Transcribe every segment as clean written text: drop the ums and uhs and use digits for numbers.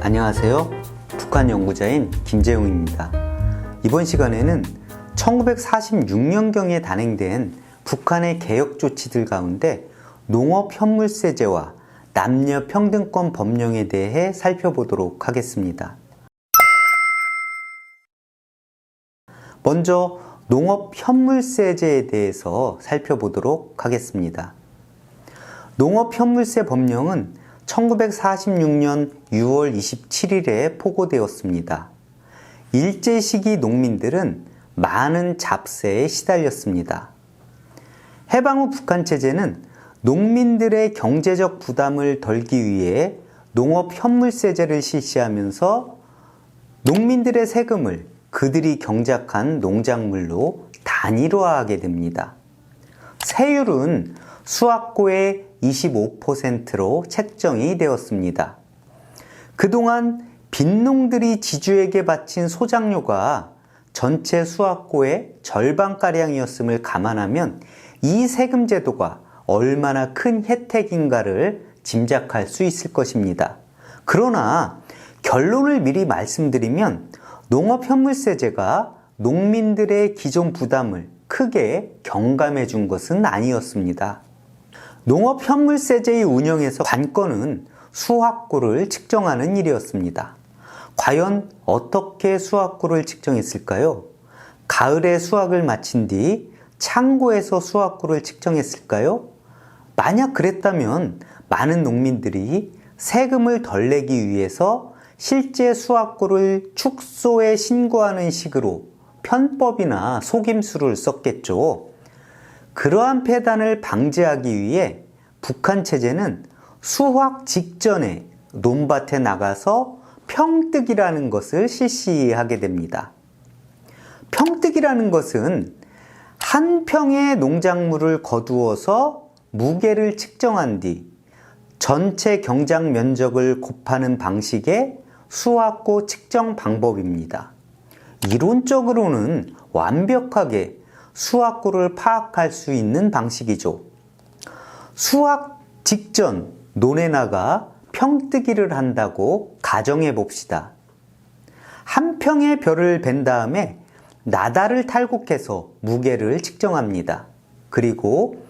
안녕하세요. 북한 연구자인 김재웅입니다. 이번 시간에는 1946년경에 단행된 북한의 개혁 조치들 가운데 농업현물세제와 남녀평등권 법령에 대해 살펴보도록 하겠습니다. 먼저 농업현물세제에 대해서 살펴보도록 하겠습니다. 농업현물세 법령은 1946년 6월 27일에 포고되었습니다. 일제시기 농민들은 많은 잡세에 시달렸습니다. 해방 후 북한 체제는 농민들의 경제적 부담을 덜기 위해 농업현물세제를 실시하면서 농민들의 세금을 그들이 경작한 농작물로 단일화하게 됩니다. 세율은 수확고의 25%로 책정이 되었습니다. 그동안 빈농들이 지주에게 바친 소작료가 전체 수확고의 절반가량이었음을 감안하면 이 세금 제도가 얼마나 큰 혜택인가를 짐작할 수 있을 것입니다. 그러나 결론을 미리 말씀드리면 농업현물세제가 농민들의 기존 부담을 크게 경감해 준 것은 아니었습니다. 농업현물세제의 운영에서 관건은 수확고를 측정하는 일이었습니다. 과연 어떻게 수확고를 측정했을까요? 가을에 수확을 마친 뒤 창고에서 수확고를 측정했을까요? 만약 그랬다면 많은 농민들이 세금을 덜 내기 위해서 실제 수확고를 축소에 신고하는 식으로 편법이나 속임수를 썼겠죠. 그러한 폐단을 방지하기 위해 북한 체제는 수확 직전에 논밭에 나가서 평뜨기라는 것을 실시하게 됩니다. 평뜨기라는 것은 한 평의 농작물을 거두어서 무게를 측정한 뒤 전체 경작 면적을 곱하는 방식의 수확고 측정 방법입니다. 이론적으로는 완벽하게 수확고를 파악할 수 있는 방식이죠. 수확 직전 논에 나가 평뜨기를 한다고 가정해 봅시다. 한 평의 벼를 벤 다음에 나달을 탈곡해서 무게를 측정합니다. 그리고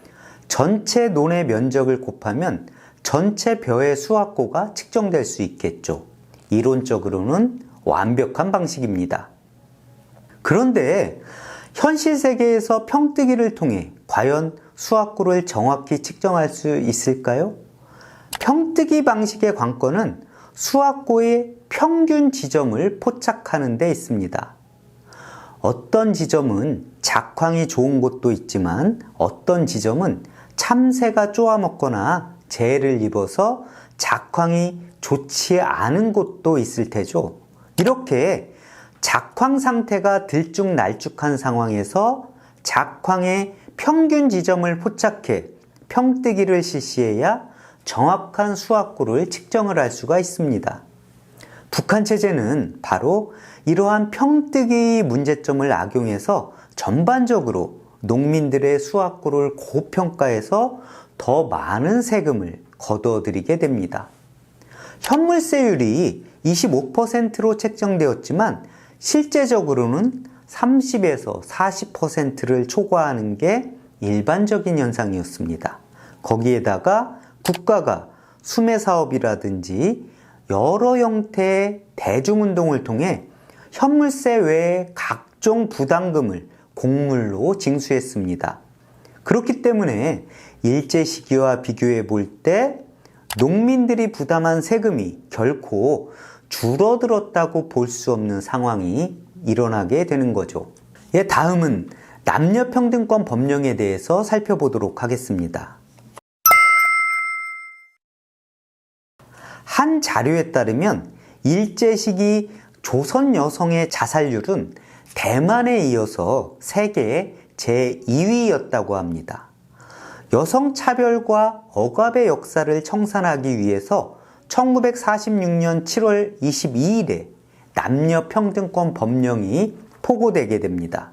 전체 논의 면적을 곱하면 전체 벼의 수확고가 측정될 수 있겠죠. 이론적으로는 완벽한 방식입니다. 그런데 현실 세계에서 평뜨기를 통해 과연 수확고를 정확히 측정할 수 있을까요? 평뜨기 방식의 관건은 수확고의 평균 지점을 포착하는 데 있습니다. 어떤 지점은 작황이 좋은 곳도 있지만 어떤 지점은 참새가 쪼아먹거나 재해를 입어서 작황이 좋지 않은 곳도 있을 테죠. 이렇게 작황 상태가 들쭉날쭉한 상황에서 작황의 평균 지점을 포착해 평뜨기를 실시해야 정확한 수확고를 측정을 할 수가 있습니다. 북한 체제는 바로 이러한 평뜨기 문제점을 악용해서 전반적으로 농민들의 수확고를 고평가해서 더 많은 세금을 거둬들이게 됩니다. 현물세율이 25%로 책정되었지만 실제적으로는 30에서 40%를 초과하는 게 일반적인 현상이었습니다. 거기에다가 국가가 수매사업이라든지 여러 형태의 대중운동을 통해 현물세 외에 각종 부담금을 곡물로 징수했습니다. 그렇기 때문에 일제시기와 비교해 볼 때 농민들이 부담한 세금이 결코 줄어들었다고 볼 수 없는 상황이 일어나게 되는 거죠. 다음은 남녀평등권 법령에 대해서 살펴보도록 하겠습니다. 한 자료에 따르면 일제시기 조선 여성의 자살률은 대만에 이어서 세계 제2위였다고 합니다. 여성 차별과 억압의 역사를 청산하기 위해서 1946년 7월 22일에 남녀평등권 법령이 포고되게 됩니다.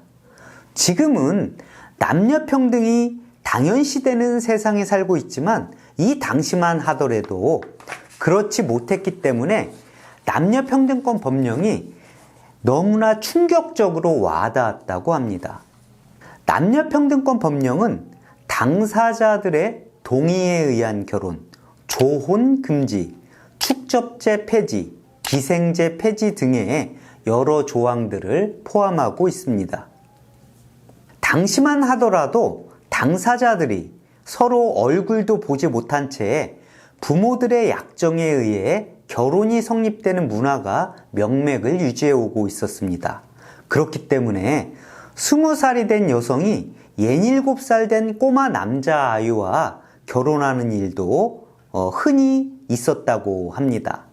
지금은 남녀평등이 당연시되는 세상에 살고 있지만 이 당시만 하더라도 그렇지 못했기 때문에 남녀평등권 법령이 너무나 충격적으로 와닿았다고 합니다. 남녀평등권 법령은 당사자들의 동의에 의한 결혼, 조혼 금지, 축접제 폐지, 기생제 폐지 등의 여러 조항들을 포함하고 있습니다. 당시만 하더라도 당사자들이 서로 얼굴도 보지 못한 채 부모들의 약정에 의해 결혼이 성립되는 문화가 명맥을 유지해 오고 있었습니다. 그렇기 때문에 20살이 된 여성이 67살 된 꼬마 남자아이와 결혼하는 일도 흔히 있었다고 합니다.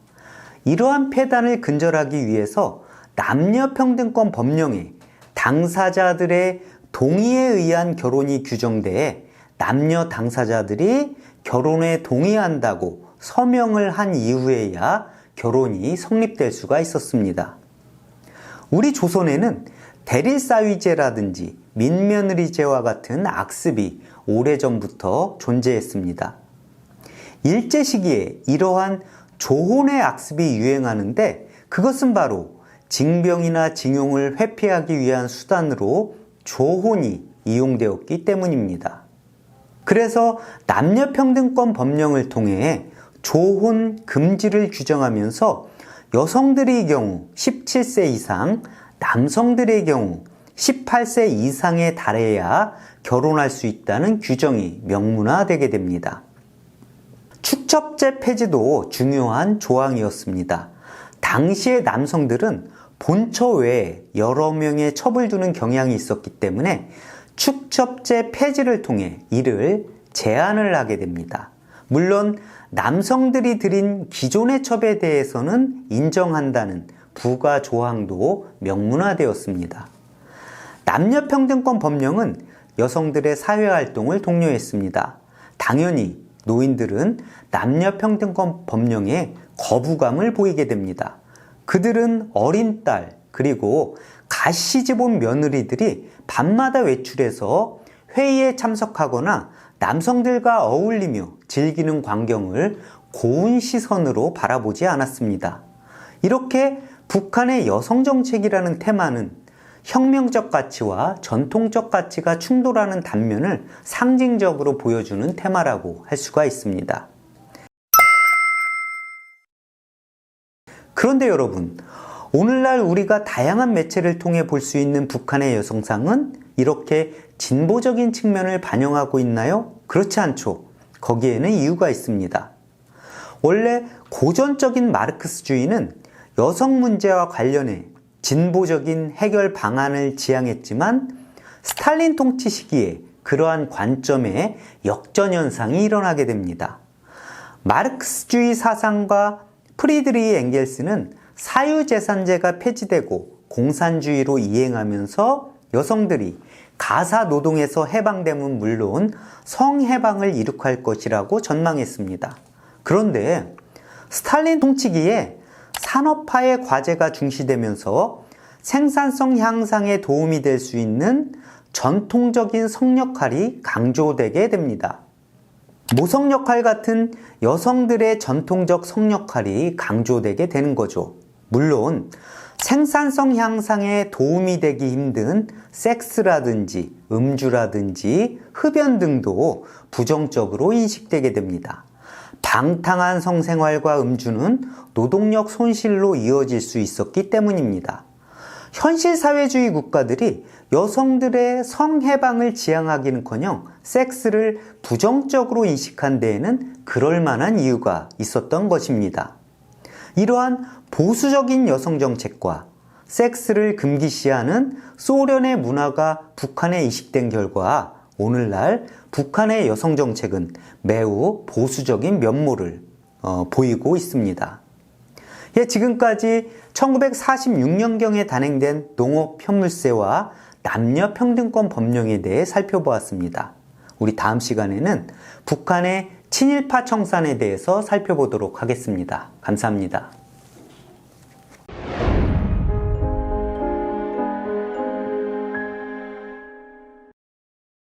이러한 폐단을 근절하기 위해서 남녀평등권 법령에 당사자들의 동의에 의한 결혼이 규정돼 남녀 당사자들이 결혼에 동의한다고 서명을 한 이후에야 결혼이 성립될 수가 있었습니다. 우리 조선에는 대릴사위제라든지 민며느리제와 같은 악습이 오래전부터 존재했습니다. 일제 시기에 이러한 조혼의 악습이 유행하는데 그것은 바로 징병이나 징용을 회피하기 위한 수단으로 조혼이 이용되었기 때문입니다. 그래서 남녀평등권 법령을 통해 조혼 금지를 규정하면서 여성들의 경우 17세 이상, 남성들의 경우 18세 이상에 달해야 결혼할 수 있다는 규정이 명문화되게 됩니다. 축첩제 폐지도 중요한 조항이었습니다. 당시의 남성들은 본처 외에 여러 명의 첩을 두는 경향이 있었기 때문에 축첩제 폐지를 통해 이를 제한을 하게 됩니다. 물론 남성들이 들인 기존의 첩에 대해서는 인정한다는 부가 조항도 명문화되었습니다. 남녀평등권 법령은 여성들의 사회활동을 독려했습니다. 당연히 노인들은 남녀평등권 법령에 거부감을 보이게 됩니다. 그들은 어린 딸 그리고 갓 시집 온 며느리들이 밤마다 외출해서 회의에 참석하거나 남성들과 어울리며 즐기는 광경을 고운 시선으로 바라보지 않았습니다. 이렇게 북한의 여성정책이라는 테마는 혁명적 가치와 전통적 가치가 충돌하는 단면을 상징적으로 보여주는 테마라고 할 수가 있습니다. 그런데 여러분, 오늘날 우리가 다양한 매체를 통해 볼 수 있는 북한의 여성상은 이렇게 진보적인 측면을 반영하고 있나요? 그렇지 않죠. 거기에는 이유가 있습니다. 원래 고전적인 마르크스주의는 여성 문제와 관련해 진보적인 해결 방안을 지향했지만 스탈린 통치 시기에 그러한 관점에 역전현상이 일어나게 됩니다. 마르크스주의 사상과 프리드리히 엥겔스는 사유재산제가 폐지되고 공산주의로 이행하면서 여성들이 가사 노동에서 해방됨은 물론 성해방을 이룩할 것이라고 전망했습니다. 그런데 스탈린 통치기에 산업화의 과제가 중시되면서 생산성 향상에 도움이 될 수 있는 전통적인 성역할이 강조되게 됩니다. 모성역할 같은 여성들의 전통적 성역할이 강조되게 되는 거죠. 물론 생산성 향상에 도움이 되기 힘든 섹스라든지 음주라든지 흡연 등도 부정적으로 인식되게 됩니다. 방탕한 성생활과 음주는 노동력 손실로 이어질 수 있었기 때문입니다. 현실 사회주의 국가들이 여성들의 성해방을 지향하기는커녕 섹스를 부정적으로 인식한 데에는 그럴 만한 이유가 있었던 것입니다. 이러한 보수적인 여성 정책과 섹스를 금기시하는 소련의 문화가 북한에 이식된 결과 오늘날 북한의 여성 정책은 매우 보수적인 면모를 보이고 있습니다. 지금까지 1946년경에 단행된 농업편물세와 남녀평등권 법령에 대해 살펴보았습니다. 우리 다음 시간에는 북한의 친일파 청산에 대해서 살펴보도록 하겠습니다. 감사합니다.